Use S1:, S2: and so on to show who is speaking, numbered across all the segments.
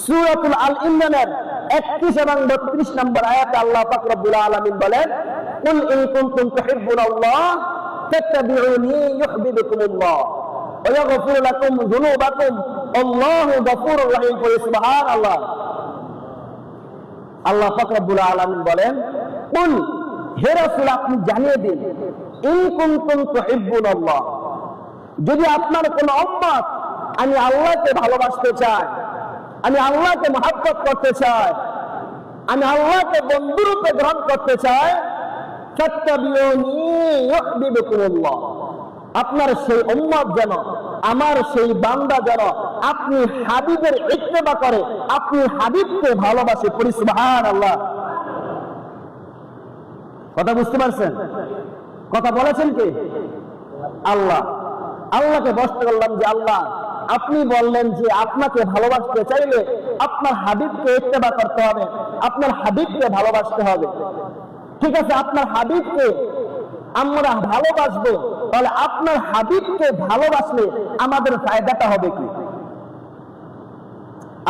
S1: সূরাতুল আল ইমরানের 31 এবং 32 নম্বর আয়াতে আল্লাহ পাক রব্বুল আলামিন বলেন, কুল ইন কুনতুম তুহিব্বুনাল্লাহ ফাত্তাবিউনি ইউহিব্বুকুমুল্লাহ ওয়া ইয়াগফির লাকুম যুনুবাকুম আল্লাহু গফুরুর রহিম। সুবহানাল্লাহ। আল্লাহ পাক রব্বুল আলামিন বলেন, কুল, হে রাসূল আপনি জানিয়ে দিন, ইন কুনতুম তুহিব্বুনাল্লাহ, যদি আপনার কোন উম্মত আমি আল্লাহকে ভালোবাসতে চাই, আমি আল্লাহকে মহব্বত করতে চাই, আমি আল্লাহকে বন্ধুরূপে গ্রহণ করতে চাই, ফাত্তাবিউনি ইউহিব্বুকুমুল্লাহ, আপনার সেই উম্মত যেন, আমার সেই বান্দা যেন আপনি হাবিবের ইত্তেবা করে, আপনি হাবিবকে ভালোবাসে। পড়ি সুবহানাল্লাহ। কথা বুঝতে পারছেন? কথা বলেছেন কি? আল্লাহ। আল্লাহকে প্রশ্ন করলাম যে আল্লাহ, আপনি বললেন যে আপনাকে ভালোবাসতে চাইলে আপনার হাবিবকে ইত্তেবা করতে হবে, আপনার হাবিবকে ভালোবাসতে হবে। ঠিক আছে, আপনার হাবিবকে আমরা ভালোবাসবো, তাহলে আপনার হাবিবকে ভালোবাসলে আমাদের ফায়দাটা হবে কি?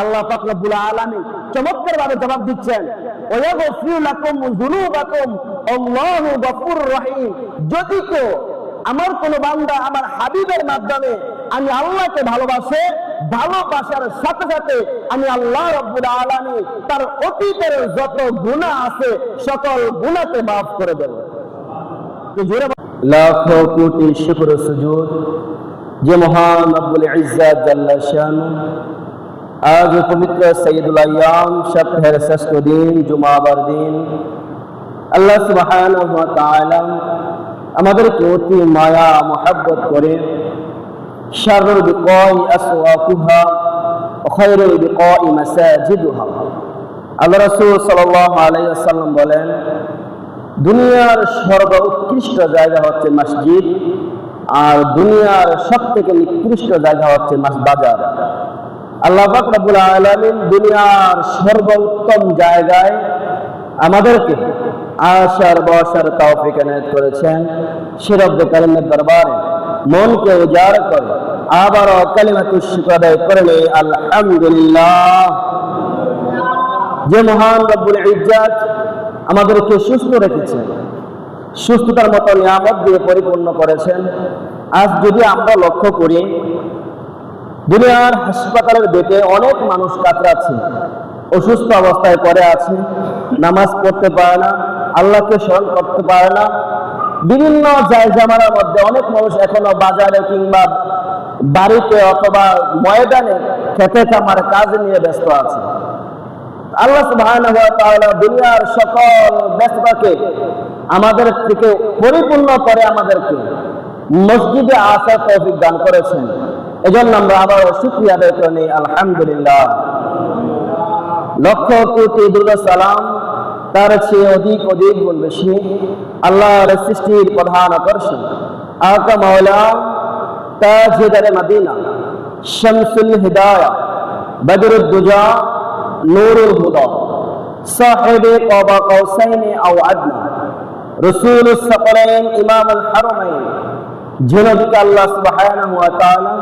S1: আল্লাহ পাক রব্বুল আলামিন চমৎকার ভাবে জবাব দিচ্ছেন, ওয়া ইয়াগফির লাকুম যুনুবাকুম আল্লাহু গফুরুর রহিম। যদি কেউ আমার কোন বান্দা আমার হাবিবের মাধ্যমে আমি আল্লাহকে ভালোবাসে, ভালোবাসার সাথে সাথে আমি আল্লাহ রব্বুল আলামিন তার অতীতের যত গুনাহ আছে সকল গুনাহকে মাফ করে দেব। লাখো কোটি শুকর সুজুদ যে মহান রব্বুল ইজ্জত জাল্লা শানু আজ পবিত্র সৈয়দুল আইয়াম সপ্তাহের ষষ্ঠ দিন জুমাবার দিন আল্লাহ সুবহানাহু ওয়া তাআলা আমাদেরকে অতি মায়া মহব্বত করে শাররুল বিকাই আসওয়াকুহা ওয়া খায়রুল বিকাই মাসাজিদুহা, আল্লাহ রাসূল সাল্লাল্লাহু আলাইহি ওয়াসাল্লাম বলেন, দুনিয়ার সর্বোৎকৃষ্ট জায়গা হচ্ছে মসজিদ, আর দুনিয়ার সবথেকে নিকৃষ্ট জায়গা হচ্ছে বাজার। আল্লাহ পাক রব্বুল আলামিন দুনিয়ার সর্বোত্তম জায়গায় আমাদেরকে আসার বসার তৌফিক এনায়েত করেছেন। সে রব্বুল কারীমের দরবারে মনকে উজাড় করে আবারও কালিমাতুশ শুকর আদায় করে নেই আলহামদুলিল্লাহ। যে মহান রব্বুল ইজ্জত আমাদেরকে সুস্থ রেখেছেন, সুস্থতার মতো নিয়ামত দিয়ে পরিপূর্ণ করেছেন। আজ যদি আমরা লক্ষ্য করি, দুনিয়ার হাসপাতালের বেডে অনেক মানুষ কাতরাচ্ছে, অসুস্থ অবস্থায় পড়ে আছে, নামাজ পড়তে পারে না, আল্লাহকে স্মরণ করতে পারে না। বিভিন্ন জায়গার মধ্যে অনেক মানুষ এখনো বাজারে কিংবা বাড়িতে অথবা ময়দানে খেতে খামার কাজ নিয়ে ব্যস্ত আছে। আল্লাহ সুবহানাহু ওয়া তাআলা দুনিয়ার সকল ব্যস্ততাকে আমাদের থেকে পরিপূর্ণ করে আমাদেরকে মসজিদে আসার তৌফিক দান করেছেন। এজন্য আমরা আবার শুকরিয়া আদায় করে নিই আলহামদুলিল্লাহ। লক্ষ কোটি দুরূদ সালাম তার চেয়ে অধিক অধিক গুণ বেশি আল্লাহর সৃষ্টির প্রধান আকর্ষণ আকা মাওলা তাজদারে মদিনা শামসুল হিদায়া বদরুদ দুজা নূরুল হুদা সাহিবে কাবা কাউসাইন আও আদনা রাসূলুস সাকলাইন ইমামুল হারামাইন, যিনাকে আল্লাহ সুবহানাহু ওয়া তাআলা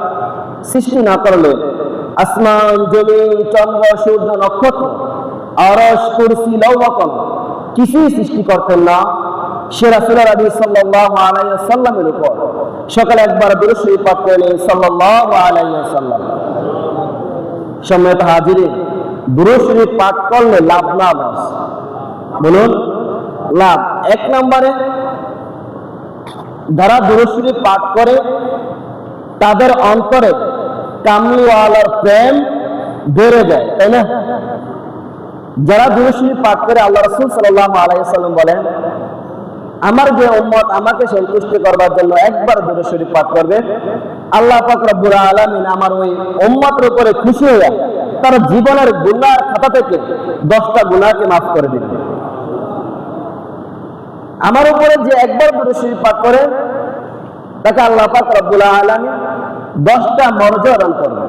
S1: সৃষ্টি না করলে আসমান জমিন চন্দ্র সূর্য নক্ষত্র আরশ কুরসি লৌহকন কিছুই সৃষ্টি করতেন না। সে রাসূলুল্লাহ সাল্লাল্লাহু আলাইহি ওয়াসাল্লামের উপর সকালে একবার দুরূদ শরীফ পাঠ করলেন সাল্লাল্লাহু আলাইহি ওয়াসাল্লাম। সম্মানিত হাজিরিন, দুরূদ শরীফ পাঠ করলে লাভ না লস? বলুন লাভ। এক নম্বরে যারা দুরূদ শরীফ পাঠ করে তাদের অন্তরে কামলিওয়ালার প্রেম বেড়ে যায়, তাই না? যারা দুরূদ শরীফ পাঠ করে আল্লাহ রাসূল সাল্লাল্লাহু আলাইহি ওয়াসাল্লাম বলেন, আমার যে উম্মত আমাকে সন্তুষ্ট করবার জন্য একবার দুরূদ শরীফ পাঠ করবে, আল্লাহ পাক রব্বুল আলামিন আমার ওই উম্মতের উপরে খুশি হয়ে তার জীবনের গুনার খাতা থেকে 10টা গুনাহকে মাফ করে দিবেন। আমার উপরে যে একবার দুরূদ শরীফ পাঠ করে তাকে আল্লাহ পাক রব্বুল আলামিন 10টা মর্যাদা দান করবেন।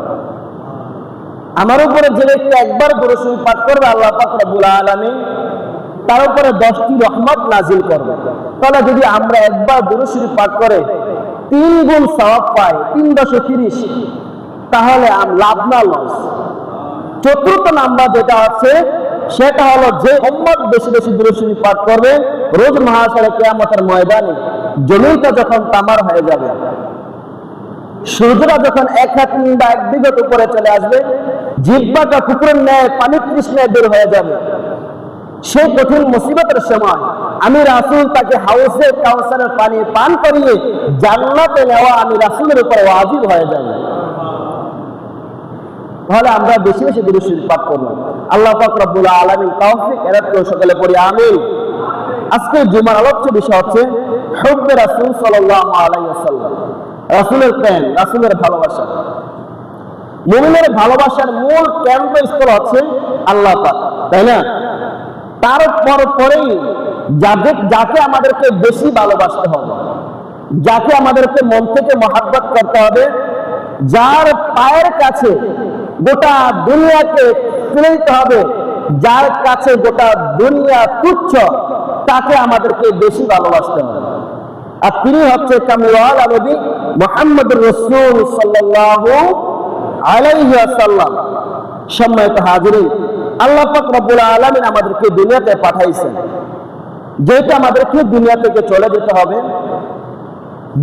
S1: আমার উপরে যে ব্যক্তি একবার দুরূদ শরীফ পাঠ করবে আল্লাহ পাক রব্বুল আলামিন তার উপরে 10টি রহমত নাজিল করবে। তাহলে যদি আমরা একবার দুরূদ শরীফ পাঠ করে 3 গুণ সওয়াব পাই, 3 × 30, তাহলে লাভ না লস? চতুর্থ নাম্বার যেটা আছে সেটা হলো যে উম্মত বেশি বেশি দুরূদ শরীফ পাঠ করবে, রোজ মাহশারে কিয়ামতের ময়দানে জমিনটা যখন তামার হয়ে যাবে, সূর্যটা যখন এক হাত কিংবা এক বিঘত উপরে চলে আসবে, জিহ্বাটা কুকুরের ন্যায় পানি তৃষ্ণায় বের হয়ে যাবে, সেই কঠিন মুসিবতের সময় আমি রাসূল তাকে হাউসে কাউসারের পানি পান করিয়ে জান্নাতে নেওয়া আমি রাসূলের উপর ওয়াজিব হয়ে যাবে। তাহলে আমরা বেশি বেশি দুরূদ শরীফ পাঠ করব। আল্লাহ পাক রব্বুল আলামিন তৌফিক এনায়েত করুন, সকলে পড়ি আমিন। আজকে জুমার আলোচ্য বিষয় হচ্ছে হুব্বে রাসূল সাল্লাল্লাহু আলাইহি ওয়াসাল্লাম, রাসূলের প্রেম, রাসূলের ভালোবাসা। মুমিনের ভালোবাসার মূল কেন্দ্রস্থল হচ্ছে আল্লাহ পাক, তাই না? তারপর পরেই যাকে আমাদেরকে বেশি ভালোবাসতে হবে, যাকে আমাদেরকে মন থেকে মহাব্বত করতে হবে, যার পায়ের কাছে গোটা দুনিয়াকে তুলে দিতে হবে, যার কাছে গোটা দুনিয়া তুচ্ছ, তাকে আমাদেরকে বেশি ভালোবাসতে হবে। আর তিনি হচ্ছে কামলিওয়ালা নবী মুহাম্মদুর রাসূল সাল্লাল্লাহু আলাইহি ওয়াসাল্লাম। সম্মানিত হাজিরিন, আল্লাহ পাক রব্বুল আলামিন আমাদেরকে দুনিয়াতে পাঠাইছেন, যেহেতু আমাদেরকে দুনিয়া থেকে চলে যেতে হবে।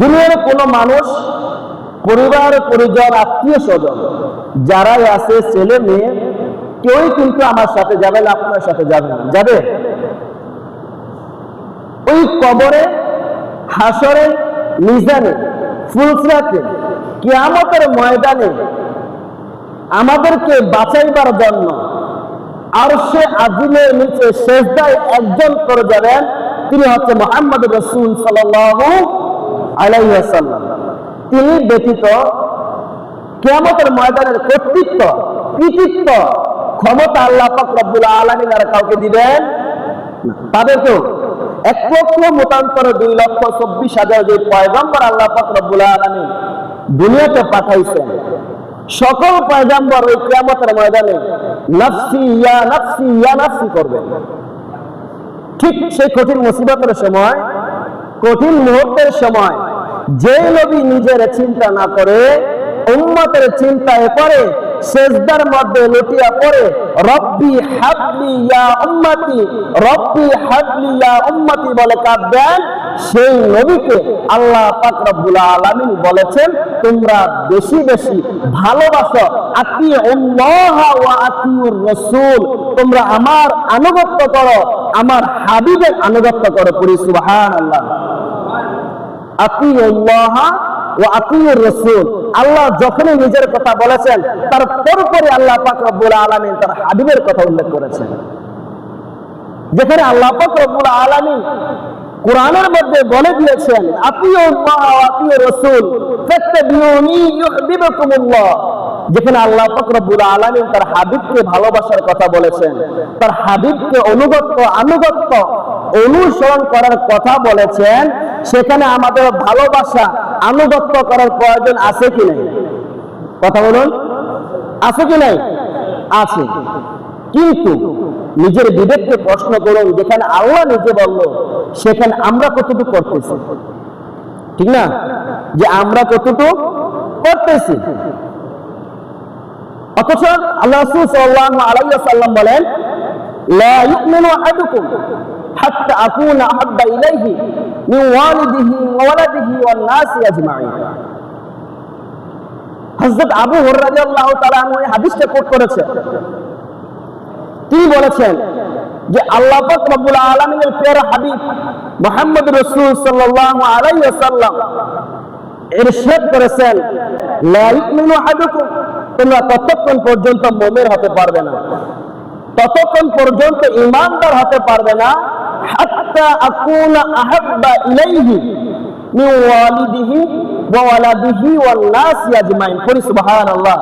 S1: দুনিয়ার কোনো মানুষ, পরিবার পরিজন, আত্মীয় স্বজন যারাই আছে, ছেলে মেয়ে, কেউই কিন্তু আমার সাথে যাবে না, আপনার সাথে যাবে না। যাবে ওই কবরে, হাসরে, মিজানে, ফুলসিরাতে, কিয়ামতের ময়দানে আমাদেরকে বাঁচাইবার জন্য আরশে আজিমের নিচে সেজদায় একজন করে যাবেন, তিনি হচ্ছে মুহাম্মদুর রাসূল সাল্লাল্লাহু আলাইহি ওয়াসাল্লাম। তিনি ব্যতীত কিয়ামতের ময়দানের কর্তৃত্ব, কৃতিত্ব, ক্ষমতা আল্লাহ পাক রব্বুল আলামিন আর কাউকে দিবেন না। তাদেরকেও 1,24,2,24,000 যে পয়গম্বর আল্লাহ পাক রব্বুল আলামিন দুনিয়াতে পাঠাইছেন, সকল পয়গম্বর ওই কিয়ামতের ময়দানে নাফসি ইয়া নাফসি ইয়া নাফসি করবেন। ঠিক সেই কঠিন মুসিবতের সময়, কঠিন মুহূর্তের সময় যে নবী নিজের চিন্তা না করে উম্মতের চিন্তায় পড়ে, সেজদার মধ্যে লুটিয়া পড়ে রব্বি হাবলি ইয়া উম্মতি, রব্বি হাবলি ইয়া উম্মতি বলে কাঁদবেন, সেই নবীকে আল্লাহ পাক রব্বুল আলামিন বলেছেন তোমরা বেশি বেশি ভালোবাসো, আতিউল্লাহ ওয়া আতিউর রাসূল, তোমরা আমার আনুগত্য করো, আমার হাবিবের আনুগত্য করো। পড়ি সুবহানাল্লাহ। আতিউল্লাহ ওয়া আতিউর রাসূল, আল্লাহ যখনই নিজের কথা বলেছেন তার পরপরই আল্লাহ পাক রব্বুল আলামিন তার হাবিবের কথা উল্লেখ করেছেন। যেখানে আল্লাহ পাক রব্বুল আলামিন কোরআনের মধ্যে বলে দিয়েছেন আতিউল্লাহ ওয়া আতিউর রাসূল ফাত্তাবিউনি ইউহিব্বুকুমুল্লাহ, যেখানে আল্লাহ পাক রব্বুল আলামিন তার হাবিবকে ভালোবাসার কথা বলেছেন, তার হাবিবকে আনুগত্য অনুসরণ করার কথা বলেছেন, সেখানে আমাদের ভালোবাসা আনুগত্য করার প্রয়োজন আছে কি নাই? কথা বলুন, আছে কি নাই? আছে। কিন্তু নিজের বিবেককে প্রশ্ন করুন, যেখানে আল্লাহ নিজে বলল সেখানে আমরা কতটুকু করতেছি? ঠিক না? যে আমরা কতটুকু করতেছি। অথচ আল্লাহ রাসূল সাল্লাল্লাহু আলাইহি ওয়াসাল্লাম বলেন লা ইউমিনু আহাদুকুম হাত্তা আকুনা আহাব্বা ইলাইহি মিন ওয়ালিদিহি ওয়া ওয়ালাদিহি ওয়ান নাসি আজমাইন। হযরত আবু হুরায়রা রাদিয়াল্লাহু তাআলা আনহু এই হাদিসটা কোট করেছেন। তিনি বলেছেন যে আল্লাহ পাক রব্বুল আলামিনের প্রিয় হাবিব মুহাম্মদুর রাসূল সাল্লাল্লাহু আলাইহি ওয়াসাল্লাম ইরশাদ করেছেন লা ইউমিনু আহাদুকুম, তোমরা ততক্ষণ পর্যন্ত মুমিন হতে পারবে না, ততক্ষণ পর্যন্ত ঈমানদার হতে পারবে না হাত্তা আকুনা আহাব্বা ইলাইহি মিন ওয়ালিদিহি ওয়া ওয়ালাদিহি ওয়ান নাসি আজমাইন। পড়ি সুবহানাল্লাহ।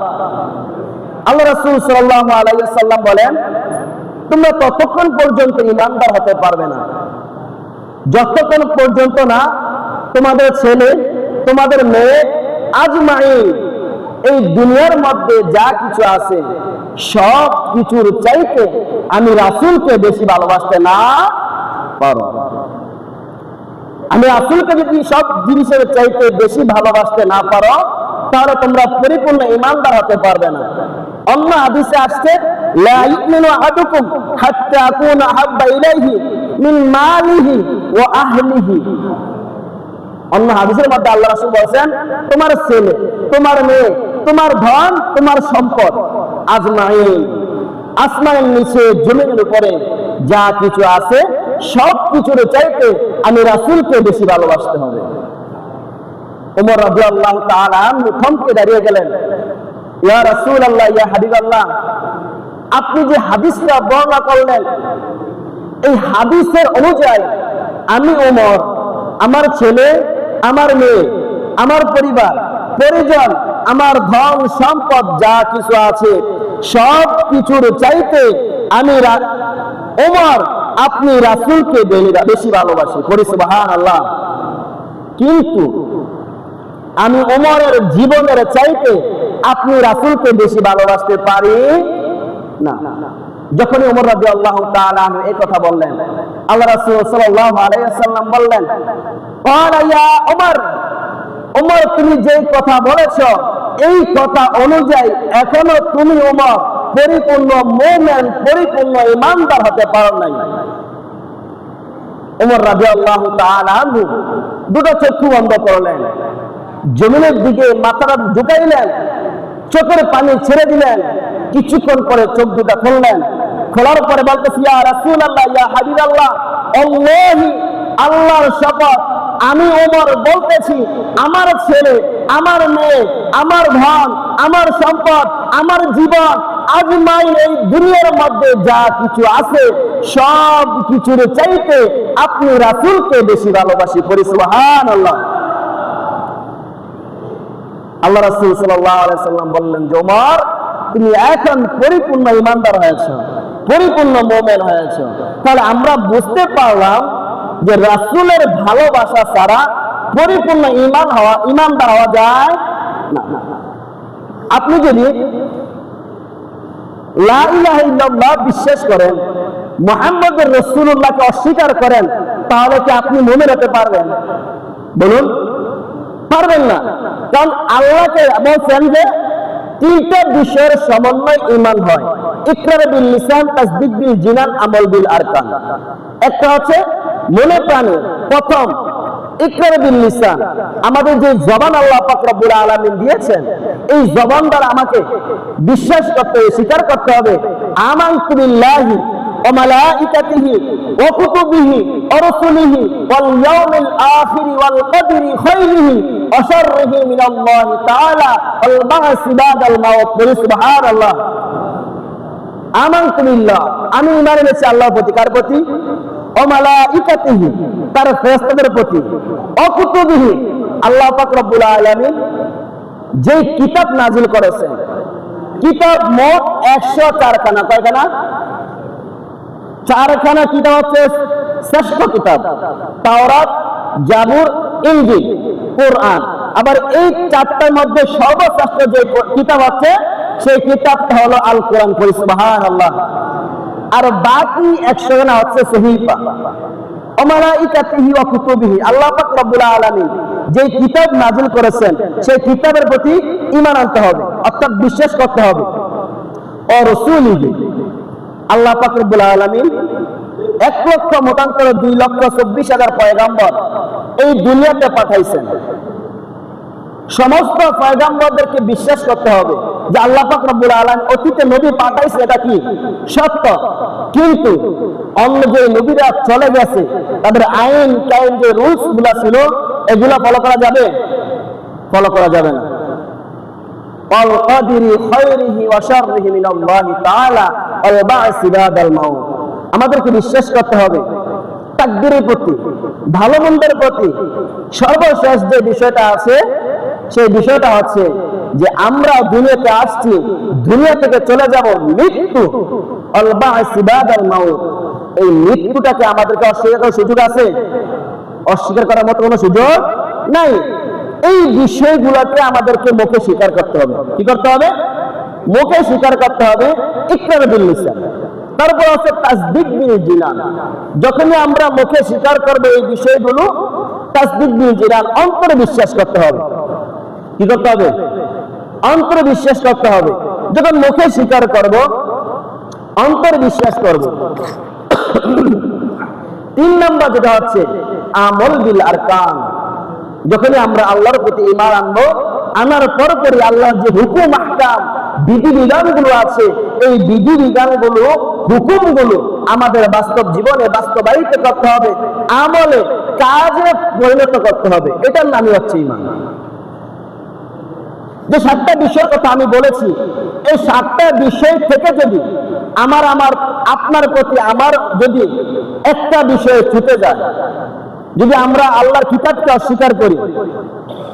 S1: আল্লাহ রাসূল সাল্লাল্লাহু আলাইহি ওয়াসাল্লাম বলেন তোমরা ততক্ষণ পর্যন্ত ঈমানদার হতে পারবে না যতক্ষণ পর্যন্ত না তোমাদের ছেলে, তোমাদের মেয়ে, আজমাইন, এই দুনিয়ার মধ্যে যা কিছু আছে সব কিছুর চাইতে আমি রাসূলকে বেশি ভালোবাসতে না পারো। আমি রাসূলকে যদি সব জিনিসের চাইতে বেশি ভালোবাসতে না পারো, তাহলে তোমরা পরিপূর্ণ ঈমানদার হতে পারবে না। অন্য হাদিসে আসছে লা ইউমিনু আহাদুকুম হাত্তা আকুনা আহাব্বা ইলাইহি মিন মালিহি ওয়া আহলিহি। অন্য হাদিসের মধ্যে আল্লাহ রাসূল বলেন, তোমার ছেলে, তোমার মেয়ে, তোমার ধন, তোমার সম্পদ, আজমাইন, আসমানের নিচে জমিনের উপরে যা কিছু আছে সব কিছুর চাইতে আমি রাসূলকে বেশি ভালোবাসতে হবে। ওমর রাদিয়াল্লাহু তাআলা আনহু থমকে দাঁড়িয়ে গেলেন, ইয়া রাসূলুল্লাহ, ইয়া হাবিবাল্লাহ, আপনি যে হাদিসটা বর্ণনা করলেন, এই হাদিসের অনুযায়ী আমি ওমর আমার ছেলে, আমার মেয়ে, আমার পরিবার পরিজন, আমার ধন সম্পদ যা কিছু আছে সব কিছুর চাইতে আমি ওমর আপনি রাসূলকে বেশি ভালোবাসি। করি সুবহানাল্লাহ। কিন্তু আমি ওমরের জীবনের চাইতে আপনি রাসূলকে বেশি ভালোবাসতে পারি না। যখনই ওমর রাদিয়াল্লাহু তাআলা আনহু এই কথা বললেন, আল্লাহ রাসূল সাল্লাল্লাহু আলাইহি ওয়াসাল্লাম বললেন, ক্বালা ইয়া ওমর, ওমর তুমি যে কথা বলেছো এই কথা অনুযায়ী এখনো তুমি ওমর পরিপূর্ণ মুমিন, পরিপূর্ণ ঈমানদার হতে পারো নাই। ওমর রাদিয়াল্লাহু তাআলা আনহু দুটো চক্ষু বন্ধ করলেন, জমিনের দিকে মাথাটা ঝুঁকাইলেন, চোখের পানি ছেড়ে দিলেন, কিছুক্ষণ পরে চোখ দুটা খুললেন, খোলার পরে বলতেছি, ইয়া রাসূলুল্লাহ, ইয়া হাবিবাল্লাহ, আল্লাহি, আল্লাহর শপথ, আমি ওমর বলতেছি আমার ছেলে, আমার মেয়ে, আমার ধন, আমার সম্পদ, আমার জীবন, আজমাইন এই দুনিয়ার মধ্যে যা কিছু আছে সব কিছুর চাইতে আপনি রাসূলকে বেশি ভালোবাসি। পড়ি সুবহানাল্লাহ। আল্লাহ রাসূল সাল্লাল্লাহু আলাইহি সাল্লাম বললেন যে ওমর তুমি এখন পরিপূর্ণ ঈমানদার হয়েছো, পরিপূর্ণ মুমিন হয়েছো। তাহলে আমরা বুঝতে পারলাম যে রাসূলের ভালোবাসা ছাড়া পরিপূর্ণ ঈমানদার হওয়া যায় না। আপনি যদি লা ইলাহা ইল্লাল্লাহ বিশ্বাস করেন, মুহাম্মদুর রাসূলুল্লাহকে অস্বীকার করেন, তাহলে কি আপনি মুমিন হতে পারবেন? বলুন, পারবেন না। কারণ আল্লাহকে বলছেন যে তিনটা বিষয়ের সমন্বয় ঈমান হয়, ইকরার বিল লিসান, তাসদীক বিল জিনান, আমল বিল আরকান। একটা হচ্ছে মনে প্রাণে, প্রথম ইকরার বিল লিসান, আমাদের যে জবান আল্লাহ পাক রব্বুল আলামিন দিয়েছেন, এই জবান দ্বারা আমাকে বিশ্বাস করতে হবে, স্বীকার করতে হবে, আমানতু বিল্লাহি ওয়া মালাইকাতিহি ওয়া কুতুবিহি ওয়া রাসূলিহি ওয়াল ইয়াউমিল আখির ওয়াল কদরি খাইরিহি ওয়া শাররিহি মিনাল্লাহি তাআলা ওয়াল বা'সি বাদাল মাউত। সুবহানাল্লাহ। আমানতু বিল্লাহ, আমি ঈমান এনেছি আল্লাহর প্রতি। কার প্রতি? ওয়া মালাইকাতিহি, তার ফেরেশতাদের প্রতি। ওয়া কুতুবিহি, আল্লাহ পাক রব্বুল আলামিন যে কিতাব নাজিল করেছেন, কিতাব মোট 104 খানা। কয়খানা? 4 খানা কিতাব হচ্ছে শ্রেষ্ঠ কিতাব, তাওরাত, জাবুর, ইনজিল, কোরআন। আবার এই 4টার মধ্যে সর্বশ্রেষ্ঠ যে কিতাব হচ্ছে সেই কিতাবটা হলো আল কোরআন। পড়ি সুবহানাল্লাহ। আর বাকি 100 খানা হচ্ছে সহিফা। ওয়া মালাইকাতিহি ওয়া কুতুবিহি, আল্লাহ পাক রব্বুল আলামিন যে কিতাব নাজিল করেছেন সেই কিতাবের প্রতি ঈমান আনতে হবে, অর্থাৎ বিশ্বাস করতে হবে। ও রাসূলিহি, আল্লাহ পাক রব্বুল আলামিন 1 লক্ষ মতান্তরে 2,24,000 পয়গাম্বর এই দুনিয়াতে পাঠাইছেন। সমস্ত পয়গাম্বরদেরকে বিশ্বাস করতে হবে যে আল্লাহ পাক রব্বুল আলামিন অতীতে নবী পাঠাইছে, এটা কি সত্য। কিন্তু অন্য যে নবীরা চলে গেছে তাদের আইন কায়েম যে রুলস গুলা ছিল এগুলা ফলো করা যাবে? ফলো করা যাবে না। ওয়াল কদরি খাইরিহি ওয়া শাররিহি মিনাল্লাহি তাআলা ওয়াল বা'সি বাদাল মাউত। আমাদেরকে বিশ্বাস করতে হবে তাকদীরের প্রতি, ভালো মন্দের প্রতি। সর্বশেষ যে বিষয়টা আছে সেই বিষয়টা হচ্ছে যে আমরা দুনিয়াতে আসছি, দুনিয়া থেকে চলে যাব, মৃত্যু, ওয়াল বা'সি বাদাল মাউত। এই মৃত্যুটাকে আমাদেরকে অস্বীকার করার সুযোগ আছে? অস্বীকার করার মতো কোনো সুযোগ নাই। এই বিষয়গুলোকে আমাদেরকে মুখে স্বীকার করতে হবে। কি করতে হবে? মুখে স্বীকার করতে হবে, ইকরার বিল লিসান। তারপর আছে তাসদীক বিল জিনান। যখনই আমরা মুখে স্বীকার করব এই বিষয়গুলো, তাসদীক বিল জিনান, অন্তরে বিশ্বাস করতে হবে। কি করতে হবে? অন্তরে বিশ্বাস করতে হবে। যখন মুখে স্বীকার করব, অন্তর বিশ্বাস করব। 3 নম্বর যেটা হচ্ছে আমল বিল আরকান। যখনই আমরা আল্লাহর প্রতি ঈমান আনবো, আনার পরপরই আল্লাহর যে হুকুম আহকাম বিধিবিধানগুলো আছে, এই বিধিবিধানগুলো হুকুমগুলো আমাদের বাস্তব জীবনে বাস্তবায়িত করতে হবে, আমলে কাজে পরিণত করতে হবে। এটার নামই হচ্ছে ঈমান। যে 7টা বিষয়ের কথা আমি বলেছি, এই 7টা বিষয় থেকে যদি আমার আপনার প্রতি আমার যদি একটা বিষয়ে ছুটে যায়, যদি আমরা আল্লাহর কিতাবকে অস্বীকার করি,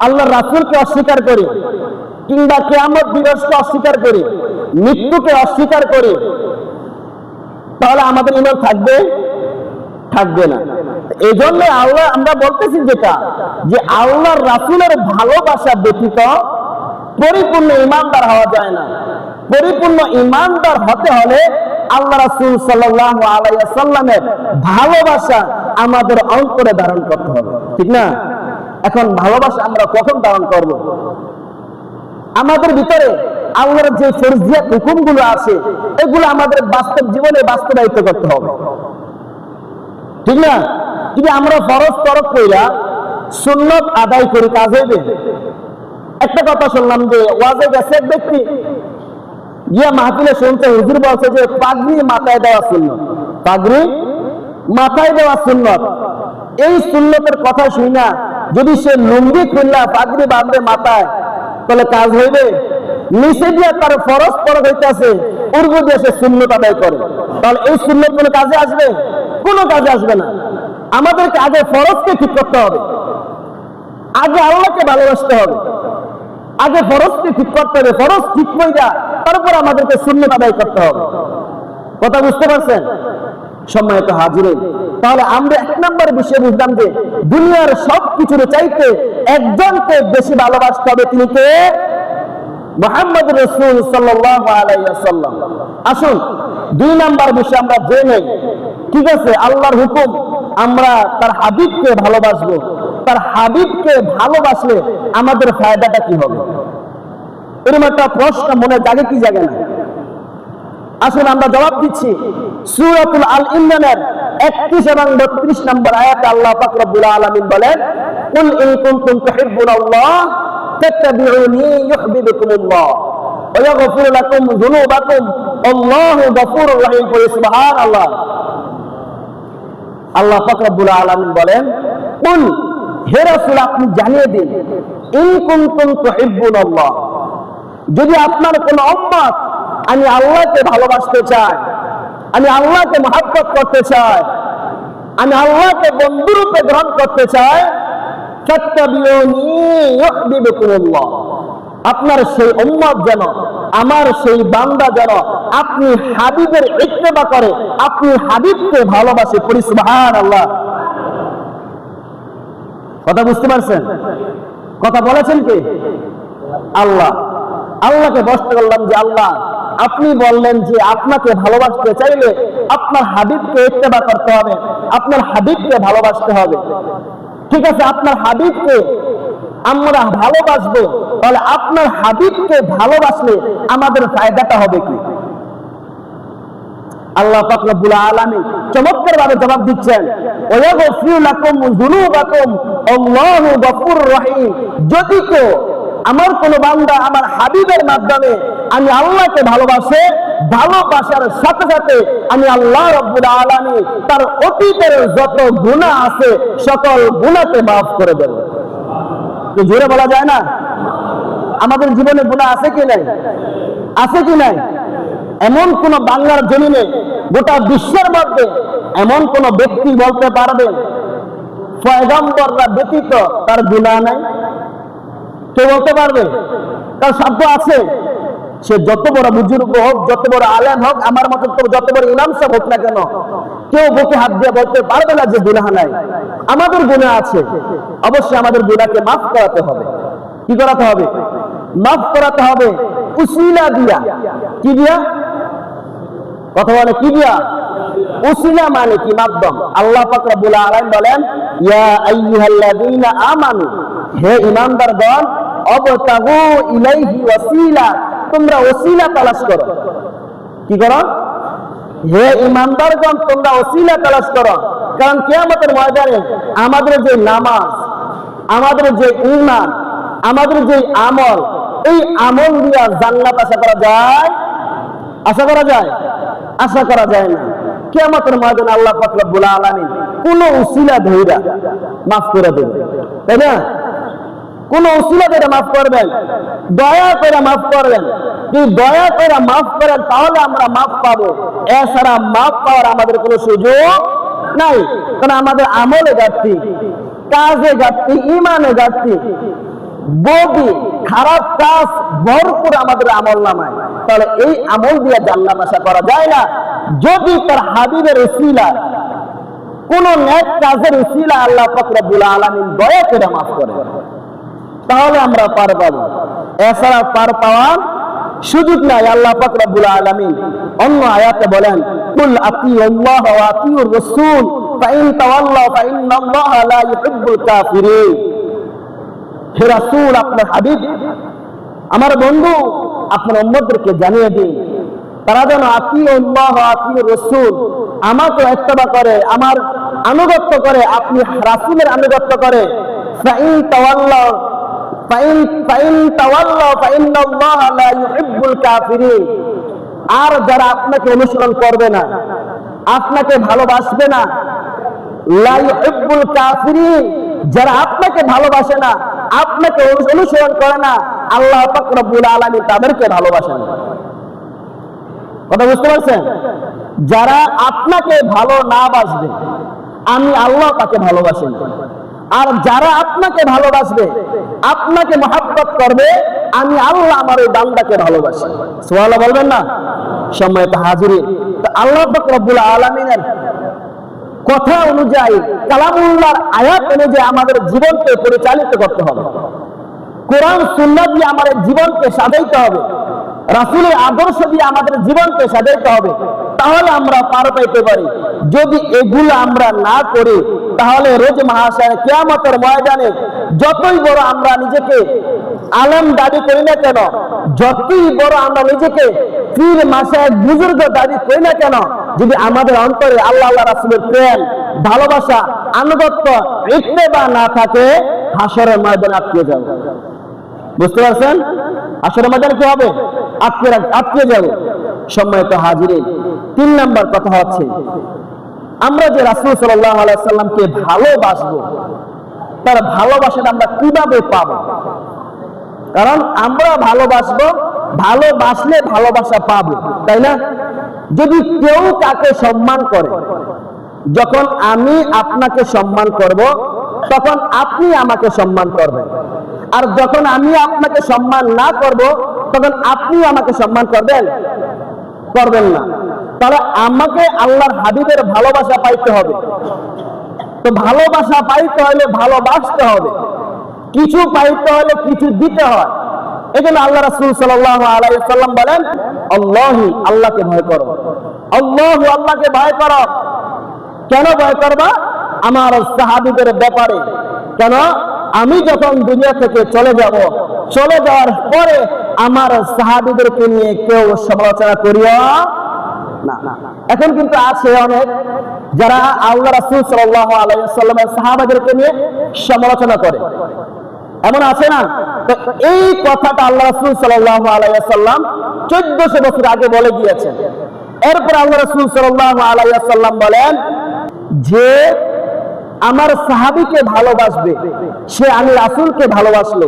S1: আল্লাহর রাসূলকে অস্বীকার করি, কিংবা কিয়ামত দিবসকে অস্বীকার করি, মৃত্যুকে অস্বীকার করি, তাহলে আমাদের ঈমান থাকবে না। এই জন্য আল্লাহ আমরা বলতেছি যেটা, যে আল্লাহর রাসূলের ভালোবাসা ব্যতীত পরিপূর্ণ ঈমানদার হওয়া যায় না। পরিপূর্ণ ঈমানদার হতে হলে আল্লাহ রাসূল সাল্লাল্লাহু আলাইহি ওয়াসাল্লামের ভালোবাসা আমাদের অন্তরে ধারণ করতে হবে, ঠিক না? এখন ভালোবাসা আমরা কখন ধারণ করব? আমাদের ভিতরে আল্লাহর যে ফরজিয়াত হুকুমগুলো আছে, এগুলো আমাদের বাস্তব জীবনে বাস্তবায়িত করতে হবে, ঠিক না? যদি আমরা ফরজ তরক কইরা সুন্নাত আদায় করি, কাজ হইবে? একটা কথা শুনলাম যে ওয়াজে গেছে এক ব্যক্তি, গিয়া মাহফিলে শুনছে, হুজুর বলছে যে পাগড়ি মাথায় দেওয়া সুন্নত, পাগড়ি মাথায় দেওয়া সুন্নত। এই সুন্নতের কথা শুনা যদি সে লুঙ্গি খুললা পাগড়ি বাঁধবে মাথায়, তাহলে কাজ হইবে? নিচে দিয়ে তার ফরজ ফরজ হইতেছে, পূর্ব দিয়ে সে সুন্নত আদায় করে, তাহলে এই সুন্নত কোনো কাজে আসবে? কোনো কাজে আসবে না। আমাদেরকে আগে ফরজকে ঠিক করতে হবে, আগে আল্লাহকে ভালোবাসতে হবে, আগে ফরজকে ঠিক করতে হবে। ফরজ ঠিক কইরা তারপর আমাদেরকে সুন্নত আদায় করতে হবে। কথা বুঝতে পারছেন সম্মানিত হাজিরিন? তাহলে আমরা 1 নম্বর বিষয় বুঝলাম যে দুনিয়ার সবকিছুর চাইতে একজনকে বেশি ভালোবাসতে হবে, তিনি কে? মুহাম্মদ রাসূল সাল্লাল্লাহু আলাইহি ওয়াসাল্লাম। আসুন 2 নম্বর বিষয় আমরা জেনে, ঠিক আছে, আল্লাহর হুকুম, আমরা তার হাবিবকে ভালোবাসবো। তার হাবিবকে ভালোবাসলে আমাদের ফায়দাটা কি হবে? এরকম একটা প্রশ্ন মনে জাগে কি জাগে না? আসলে আমরা জবাব দিচ্ছি। সূরাতুল আল ইমরানের 31 এবং 32 নম্বর আয়াতে আল্লাহ পাক রব্বুল আলামিন বলেন, কুল ইন কুনতুম তুহিব্বুনাল্লাহ ফাত্তাবিউনি ইউহিব্বুকুমুল্লাহ ওয়া ইয়াগফির লাকুম যুনুবাকুম আল্লাহু গফুরুর রহিম। সুবহানাল্লাহ। আল্লাহ পাক রব্বুল আলামিন বলেন, কুল, হে রাসূল আপনি জানিয়ে দিন, ইন কুনতুম তুহিব্বুনাল্লাহ, যদি আপনার কোন উম্মত আমি আল্লাহকে ভালোবাসতে চাই, আমি আল্লাহকে মহব্বত করতে চাই, আমি আল্লাহকে বন্ধুরূপে গ্রহণ করতে চাই, ফাত্তাবিউনি ইউহিব্বুকুমুল্লাহ, আপনার সেই উম্মত যেন, আমার সেই বান্দা যেন আপনি হাবিবের ইত্তেবা করে, আপনি হাবিবকে ভালোবাসে। পড়ি সুবহানাল্লাহ। কথা বুঝতে পারছেন? কথা বলেছেন কে? আল্লাহ। আল্লাহকে প্রশ্ন করলাম যে আল্লাহ, আপনি বললেন যে আপনাকে ভালোবাসতে চাইলে আপনার হাবিবকে ইত্তেবা করতে হবে, আপনার হাবিবকে ভালোবাসতে হবে। ঠিক আছে, আপনার হাবিবকে আমরা ভালোবাসবো, তাহলে আপনার হাবিবকে ভালোবাসলে আমাদের ফায়দাটা হবে কি? আল্লাহ পাক রব্বুল আলামিন চমৎকার ভাবে জবাব দিচ্ছেন, ওয়া ইয়াগফিরু লাকুম যুনুবাকুম আল্লাহু গফুরুর রহিম। যদি কেউ আমার কোন বান্দা আমার হাবিবের মাধ্যমে আমি আল্লাহকে ভালোবাসে, ভালোবাসার সাথে সাথে আমি আল্লাহ রব্বুল আলামিন তার অতীতের যত গুনাহ আছে সকল গুনাহকে মাফ করে দেব। তো জোরে বলা যায় না? আমাদের জীবনে গুনাহ আছে কি নাই? আছে কি নাই? এমন কোন বাংলার জমিনে, গোটা বিশ্বের মধ্যে এমন কোন ব্যক্তি বলতে পারবে পয়গম্বররা ব্যতীত তার গুনাহ নাই? কেউ বলতে পারবে? তার শব্দ আছে। সে যত বড় বুজুর্গ হোক, যত বড় আলেম হোক, আমার মতো যত বড় ইমাম সাহেব হোক না কেন, কেউ বুকে হাত দিয়ে বলতে পারবে না যে গুনাহ নাই। আমাদের গুনাহ আছে, অবশ্যই আমাদের গুনাহকে মাফ করাতে হবে। কি করাতে হবে? মাফ করাতে হবে উসিলা দিয়া। কি দিয়া? কথা বলে কি দিয়া? উসিলা মানে কি? মাধ্যম। আল্লাহ পাক রব্বুল আলামিন বলেন, ইয়া আইয়ুহাল্লাযীনা আমানু, হে ঈমানদারগণ, অবতাগু ইলাইহি ওয়াসিলা, তোমরা ওসিলা তালাশ করো। কি করো? হে ইমানদারগণ, তোমরা ওসিলা তালাশ করো। কারণ কিয়ামতের ময়দানে আমাদের যে নামাজ, আমাদের যে ঈমান, আমাদের যে আমল, এই আমল দিয়া জান্নাত আশা করা যায়? আশা করা যায়? আশা করা যায় না। কিয়ামতের ময়দানে আল্লাহ পাক রব্বুল আলামিন কোন উসিলা ধইরা মাফ করে দেবে, তাই না? কোন উসিলা ধইরা মাফ করবেন, দয়া করে মাফ করবেন। যদি দয়া করে মাফ করেন তাহলে আমরা মাফ পাবো, এছাড়া মাফ পাওয়ার আমাদের কোনো সুযোগ নাই। কারণ আমাদের আমলে ঘাটতি, কাজে ঘাটতি, ইমানে ঘাটতি, বডি খারাপ কাজ ভরপুর আমাদের আমল নামায়। তাহলে এই আমল দিয়ে জান্নাত আশা করা যায় না। যদি তার হাবিবের উসিলা, কোন নেক কাজের উসিলা আল্লাহ পাক রব্বুল আলামিন দয়া করে মাফ করে, তাহলে আমরা পার পাবো, এছাড়া পার পাওয়ার সুযোগ নাই। আল্লাহ পাক রব্বুল আলামিন অন্য আয়াতে বলেন, কুল আতিউল্লাহ ওয়া আতিউর রাসূল ফাইন তাওয়াল্লাউ ফাইন্নাল্লাহা লা ইউহিব্বুল কাফিরিন। হে রাসূল, আপনার হাবিব, আমার বন্ধু, আপনার উম্মতদেরকে জানিয়ে দিন তারা যেন আতিউল্লাহ ওয়া আতিউর রাসূল, আমাকে ইত্তেবা করে, আমার আনুগত্য করে, আপনি রাসূলের আনুগত্য করে। ফাইন তাওয়াল্লাউ ফাইন্নাল্লাহা লা ইউহিব্বুল কাফিরিন। আর যারা আপনাকে অনুসরণ করবে না, আপনাকে ভালোবাসবে না, লা ইউহিব্বুল কাফিরিন, যারা আপনাকে ভালোবাসে না, আপনাকে অনুসরণ করে না, আল্লাহ পাক রব্বুল আলামিন তাদেরকে ভালোবাসেন। কথা বুঝতে পারছেন? যারা আপনাকে ভালো না বাসবে, আমি আল্লাহ তাকে ভালোবাসেন। আর যারা আপনাকে ভালোবাসবে, আপনাকে মহব্বত করবে, আমি আল্লাহ আমার ওই বান্দাকে ভালোবাসি। সুবহানাল্লাহ বলবেন না? সম্মানিত হাজিরিন, তো আল্লাহ পাক রব্বুল আলামিনের কথা অনুযায়ী, কালামুল্লাহর আয়াত অনুযায়ী আমাদের জীবনকে পরিচালিত করতে হবে। কোরআন সুন্নাহ দিয়ে আমাদের জীবনকে সাজাইতে হবে, রাসূলের আদর্শ দিয়ে আমাদের জীবনকে সাজাইতে হবে, তাহলে আমরা পার পাইতে পারি। যদি এগুলো আমরা না করি, তাহলে রোজ মাহশারে কিয়ামতের ময়দানে যতই বড় আমরা নিজেকে আলেম দাবি করি না কেন, যতই বড় আমরা নিজেকে পীর মাশায়েখ বুজুর্গ দাবি করি না কেন, যদি আমাদের অন্তরে আল্লাহ আল্লাহ রাসূলের প্রেম, ভালোবাসা, আনুগত্য, ইত্তেবা না থাকে, হাসরের ময়দানে আটকে যাবে। বুঝতে পারছেন? হাসরের ময়দানে কি হবে? আটকে যাবে। সম্মানিত হাজিরিন, 3 নাম্বার কথা হচ্ছে, আমরা যে রাসূল সাল্লাল্লাহু আলাইহি সাল্লামকে ভালোবাসবো, তার ভালোবাসাটা আমরা কিভাবে পাবো? কারণ আমরা ভালোবাসবো, ভালোবাসলে ভালোবাসা পাবো, তাই না? যদি কেউ কাকে সম্মান করে, যখন আমি আপনাকে সম্মান করব, তখন আপনি আমাকে সম্মান করবেন। আর যখন আমি আপনাকে সম্মান না করব, তখন আপনি আমাকে সম্মান করবেন না। তাহলে আমাকে আল্লাহর হাবিবের ভালোবাসা পাইতে হবে। তো ভালোবাসা পাইতে হলে ভালোবাসতে হবে, কিছু পাইতে হলে কিছু দিতে হয়। এজন্য আল্লাহ রাসূল সাল্লাল্লাহু আলাইহি ওয়াসাল্লাম বলেন, আল্লাহি, আল্লাহকে ভয় করো, আল্লাহু, আল্লাহকে ভয় করো। কেন ভয় করবা? আমার সাহাবীদের ব্যাপারে। কেন? আমি যখন দুনিয়া থেকে চলে যাব, চলে যাওয়ার পরে আমার সাহাবীদেরকে নিয়ে কেউ সমালোচনা করিও না। এখন কিন্তু আছে অনেক যারা আল্লাহ রাসূল সাল্লাল্লাহু আলাইহি ওয়াসাল্লামের সাহাবাদেরকে নিয়ে সমালোচনা করে, এমন আছে না? তো এই কথাটা আল্লাহ রাসূল সাল্লাল্লাহু আলাইহি ওয়াসাল্লাম 1400 বছর আগে বলে গিয়েছেন। এরপর আল্লাহ রাসূল সাল্লাল্লাহু আলাইহি ওয়াসাল্লাম বলেন যে আমার সাহাবীকে ভালোবাসবে, সে আমি রাসূলকে ভালোবাসলো,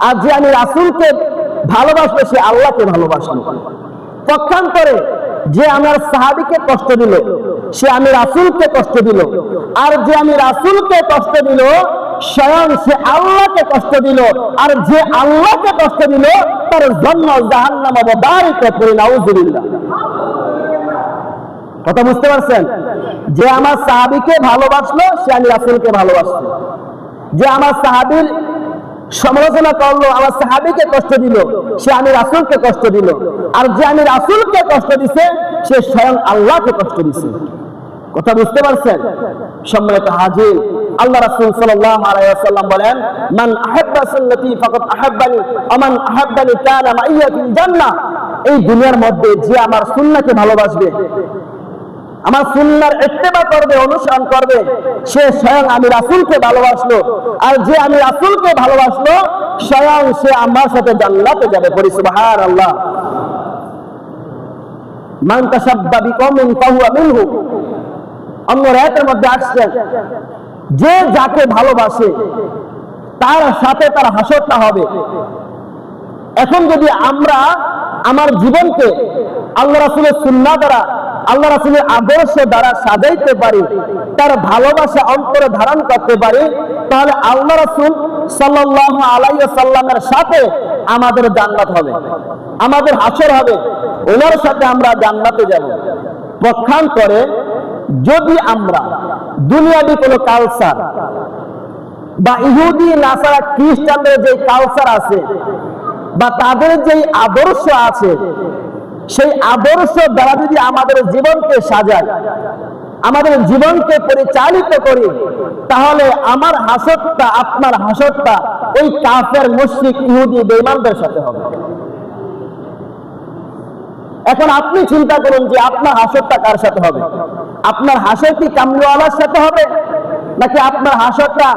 S1: আর যে আমি রাসূলকে ভালোবাসবে, সে আল্লাহকে ভালোবাসলো। পক্ষান্তরে যে আমার সাহাবীকে কষ্ট দিল, সে আমি রাসূলকে কষ্ট দিল, আর যে আমি রাসূলকে কষ্ট দিল, স্বয়ং সে আল্লাহকে কষ্ট দিল, আর যে আল্লাহকে কষ্ট দিল তার জন্য জাহান্নাম অবধারিত করে। নাউযুবিল্লাহ। কথা বুঝতে পারছেন? যে আমার সাহাবীকে ভালোবাসলো, সে আমি রাসূলকে ভালোবাসলো। যে আমার সাহাবীর সমালোচনা করলো, আমার সাহাবীকে কষ্ট দিল, সে আমি রাসূলকে কষ্ট দিল, আর যে আমি রাসূলকে কষ্ট দিছে, সে স্বয়ং আল্লাহকে কষ্ট দিছে। কথা বুঝতে পারছেন? সম্মানিত হাজির, আল্লাহ রাসূল সাল্লাল্লাহু আলাইহি ওয়াসাল্লাম বলেন, মান আহাব্বা সুন্নতি ফাকাদ আহাব্বানি ওয়া মান আহাব্বানি কানা মাইয়া ফিল জান্নাহ। এই দুনিয়ার মধ্যে যে আমার সুন্নাহকে ভালোবাসবে, আমার সুন্নাহর ইত্তেবা করবে, অনুসরণ করবে, সে স্বয়ং আমি রাসূলকে ভালোবাসলো। আর যে আমি রাসূলকে ভালোবাসলো, স্বয়ং সে আমার সাথে জান্নাতে যাবে। পড়ি সুবহানাল্লাহ। মান তাশাব্বা বিকওমিন ফাহুয়া মিনহু। অন্য রায়াতের মধ্যে আসছে, যে যাকে ভালোবাসে তার সাথে তার হাসরটা হবে। এখন যদি আমরা আমার জীবনকে আল্লাহ রাসূলের সুন্নাহ দ্বারা, আল্লাহ রাসূলের আদর্শ দ্বারা সাজাইতে পারি, তার ভালোবাসা অন্তরে ধারণ করতে পারি, তাহলে আল্লাহ রাসূল সাল্লাল্লাহু আলাইহি ওয়াসাল্লামের সাথে আমাদের জান্নাত হবে, আমাদের হাসর হবে, ওনার সাথে আমরা জান্নাতে যাব। পক্ষান্তরে যদি আমরা দুনিয়াবি কোনো কালচার বা ইহুদি নাসারা খ্রিস্টানদের যে কালচার আছে বা তাদের যে আদর্শ আছে, সেই আদর্শ দ্বারা যদি আমাদের জীবনকে সাজাই, আমাদের জীবনকে পরিচালিত করি, তাহলে আমার হাসরটা, আপনার হাসরটা ওই কাফের, মুশরিক, ইহুদি, বেঈমানদের সাথে হবে। এখন আপনি চিন্তা করুন যে আপনার হাসরটা কার সাথে হবে? আপনার হাসর কি কামলিওয়ালার সাথে হবে, নাকি আপনার হাসরটা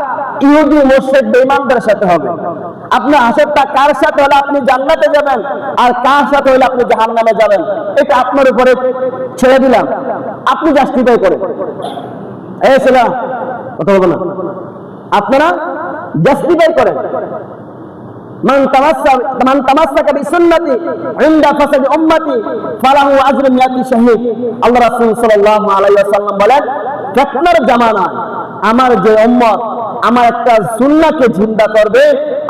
S1: ইহুদি, মুশরিক, বেঈমানদের সাথে হবে? আপনার হাসরটা কার সাথে হলে আপনি জান্নাতে যাবেন, আর কার সাথে হলে আপনি জাহান্নামে যাবেন, এটা আপনার উপরে ছেড়ে দিলাম। আপনি জাস্টিফাই করেন। এই ছেলে কথা বলবো না, আপনারা জাস্টিফাই করেন। মান তামাসসাকা বিসুন্নতি ইনদা ফাসাদি উম্মতি ফালাহু আজরু মিয়াতি শাহীদ। আল্লাহ রাসূল সাল্লাল্লাহু আলাইহি ওয়াসাল্লাম বলেন, ফিতনার জামানা আমার যে উম্মত আমার একটা সুন্নাহকে জিন্দা করবে,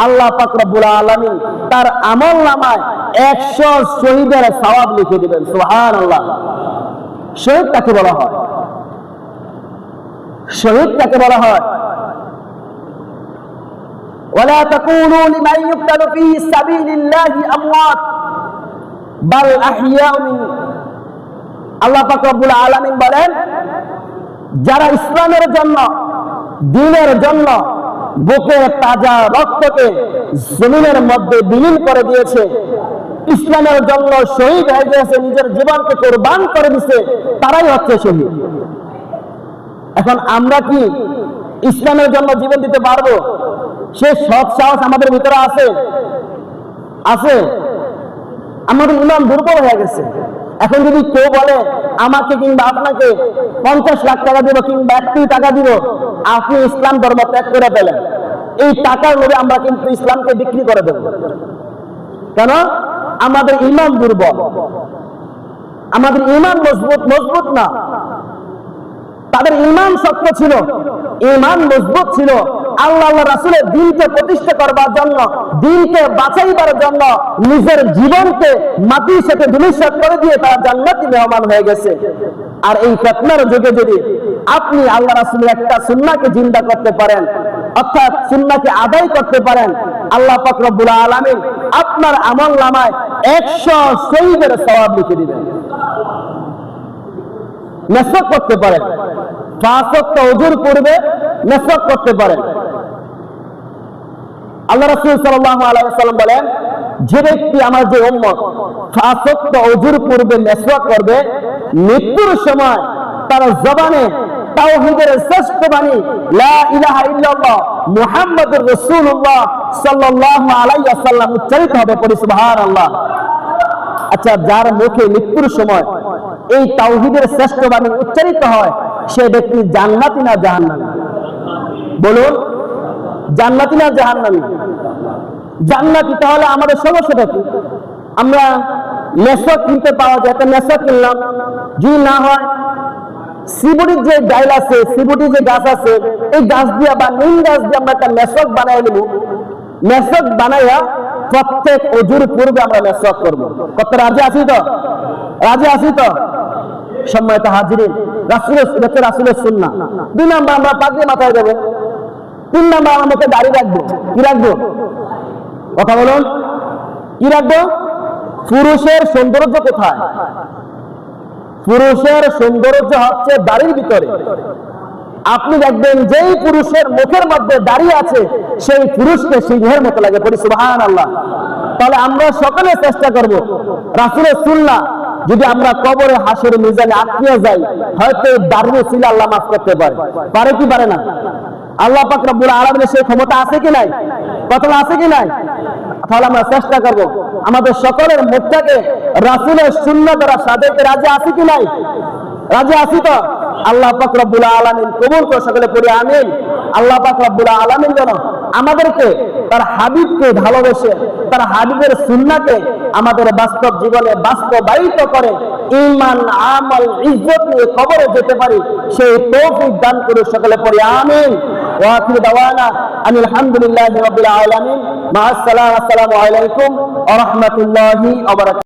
S1: আল্লাহ পাক রব্বুল আলামিন তার আমলনামায় 100 শহীদের সওয়াব লিখে দিবেন। সুবহানাল্লাহ। শহীদ কাকে বলা হয়? শহীদ কাকে বলা হয়? ولا تقولوا لمن يقتل في سبيل الله اموات بل احياء من। আল্লাহ পাক রব্বুল আলামিন বলেন, যারা ইসলামের জন্য, দ্বীনের জন্য বুকের তাজা রক্তকে জমিনের মধ্যে বিলীন করে দিয়েছে, ইসলামের জন্য শহীদ হয়ে গেছে, নিজের জীবনকে কুরবান করে দিয়েছে, তারাই হচ্ছে শহীদ। এখন আমরা কি ইসলামের জন্য জীবন দিতে পারবো? সে সৎ সাহস আমাদের ভিতরে আছে? আছে? আমাদের ইমান দুর্বল হয়ে গেছে। এখন যদি কেউ বলে আমাকে কিংবা আপনাকে 50 লাখ টাকা দিব কিংবা 1 কোটি টাকা দিব, আপনি ইসলাম ধর্ম ত্যাগ করে ফেলেন, এই টাকার লোভে আমরা কিন্তু ইসলামকে বিক্রি করে দেব। কেন? আমাদের ইমান দুর্বল, আমাদের ইমান মজবুত না। তাদের ইমান শক্ত ছিল, ইমান মজবুত ছিল। আল্লাহ রাসূলের দ্বীনকে প্রতিষ্ঠা করবার জন্য, দ্বীনকে বাঁচাইবার জন্য নিজের জীবনকে মাটির সাথে ধূলিসাৎ করে দিয়ে তারা জান্নাতি মেহমান হয়ে গেছে। আর এই ফিতনার যুগে যদি আপনি আল্লাহ রাসূলের একটা সুন্নাহকে জিন্দা করতে পারেন, অর্থাৎ সুন্নাহকে আদায় করতে পারেন, আল্লাহ পাক রব্বুল আলামিন আপনার আমলনামায় 100 শহীদের সওয়াব লিখে দিবেন। মেসওয়াক করতে পারেন, 5 ওয়াক্ত ওযুর পূর্বে মেসওয়াক করতে পারেন। আল্লাহ রাসূল সাল্লাল্লাহু আলাইহি ওয়াসাল্লাম বলেন, যে ব্যক্তি আমার যে উম্মত 5 ওয়াক্ত ওযুর পূর্বে মেসওয়াক করবে, মৃত্যুর সময় তার জবানে তাওহীদের শ্রেষ্ঠ বাণী লা ইলাহা ইল্লাল্লাহ মুহাম্মাদুর রাসূলুল্লাহ সাল্লাল্লাহু আলাইহি ওয়াসাল্লাম উচ্চারিত হবে। পড়ি সুবহানাল্লাহ। আচ্ছা, যার মুখে মৃত্যুর সময় এই তাওহীদের শ্রেষ্ঠ বাণী উচ্চারিত হয়, সে ব্যক্তি জান্নাতি না জাহান্নামী? বলুন, জান্নাতি না জাহান্নামী? জান্নাতি। তাহলে আমাদের সমস্যাটা কি? আমরা মেসওয়াক কিনতে পাওয়া যায়, একটা মেসওয়াক কিনলাম, যদি না হয় সিবুটির যে ডাইল আছে, সিবুটির যে গাছ আছে, এই গাছ দিয়ে বা নিম গাছ দিয়ে আমরা একটা মেসওয়াক বানাই নেব। মেসওয়াক বানাইয়া প্রত্যেক ওযুর পূর্বে আমরা মেসওয়াক করবো। কত রাজি আছি তো? রাজি আছি তো? সম্মানিত হাজিরিন, রাসূলের সুন্নাহ। 2 নাম্বার আমরা পাগড়ি মাথায় দেব। 3 নাম্বার আমরা মুখে দাড়ি রাখবো। কি রাখবো? কথা বলুন, কি রাখবো? পুরুষের সৌন্দর্য কোথায়? পুরুষের সৌন্দর্য হচ্ছে দাড়ির ভিতরে। আপনি দেখবেন যেই পুরুষের মুখের মধ্যে দাঁড়িয়ে আছে সেই পুরুষকে সিংহের মতো লাগে। পড়ি সুবহানাল্লাহ। তাহলে আমরা সকলে চেষ্টা করব রাসূলের সুন্নাহ যদি আমরা কবরে হাসরের মিজানে আটকিয়ে যাই, হয়তো দাঁড়িয়ে ছিল আল্লাহ মাফ করতে পারে। পারে কি পারে না? আল্লাহ পাক রব্বুল আলামিনের সেই ক্ষমতা আছে কি নাই? কথা আছে কি নাই? তাহলে আমরা চেষ্টা করব আমাদের সকলের মুখটাকে রাসূলের সুন্নাহ দ্বারা সাজাইতে রাজি আছি কি নাই? রাজি আছি তো? আল্লাহ পাক রব্বুল আলামিন কবুল করে সকলে পড়ি আমিন। আল্লাহ পাক রব্বুল আলামিন যেন আমাদেরকে তার হাবিবকে ভালোবেসে তার হাবিবের সুন্নাহকে আমাদের বাস্তব জীবনে বাস্তবায়িত করে ঈমান আমল ইজ্জত নিয়ে কবরে যেতে পারি সেই তৌফিক দান করে সকলে পড়ি আমিন। ওয়া আখিরু দাওয়ানা আনিল হামদুলিল্লাহি রাব্বিল আলামিন। মা আসসালামু আলাইকুম ওয়া রাহমাতুল্লাহি ওয়া বারাকাতুহু।